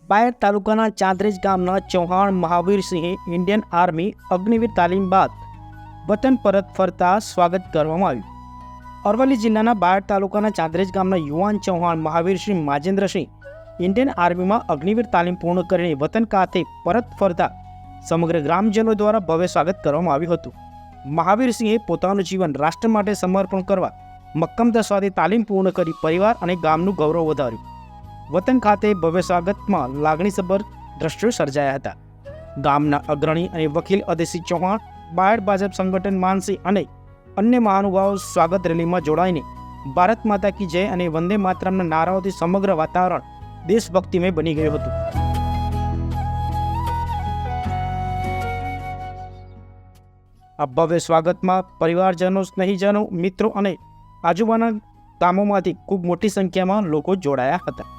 બાયડ તાલુકાના ચાંદરેજ ગામના Chauhan મહાવીરસિંહે Indian army Agniveer તાલીમ બાદ વતન પરત ફરતા સ્વાગત કરવામાં આવ્યું. અરવલ્લી જિલ્લાના બાયડ તાલુકાના ચાંદરેજ ગામના યુવાન ચૌહાણ મહાવીરસિંહ રાજેન્દ્રસિંહ ઇન્ડિયન આર્મીમાં અગ્નિવીર તાલીમ પૂર્ણ કરીને વતન ખાતે પરત ફરતા સમગ્ર ગ્રામજનો દ્વારા ભવ્ય સ્વાગત કરવામાં આવ્યું હતું. મહાવીરસિંહે પોતાનું જીવન રાષ્ટ્ર માટે સમર્પણ કરવા મક્કમતા સાથે તાલીમ પૂર્ણ કરી પરિવાર અને ગામનું ગૌરવ વધાર્યું. વતન ખાતે ભવ્ય સ્વાગતમાં લાગણીસભર દ્રશ્યો સર્જાયા હતા. ગામના અગ્રણી અને વકીલ અદયસિંહ ચૌહાણ, બાયડ ભાજપ સંગઠન માનસિંહ અને અન્ય મહાનુભાવો સ્વાગત રેલીમાં જોડાઈને ભારત માતા કી જય અને વંદે માતરમના નારાઓથી સમગ્ર વાતાવરણ દેશભક્તિમય બની ગયું હતું. આ ભવ્ય સ્વાગતમાં પરિવારજનો, સ્નેહીજનો, મિત્રો અને આજુબાજુના ગામોમાંથી ખૂબ મોટી સંખ્યામાં લોકો જોડાયા હતા.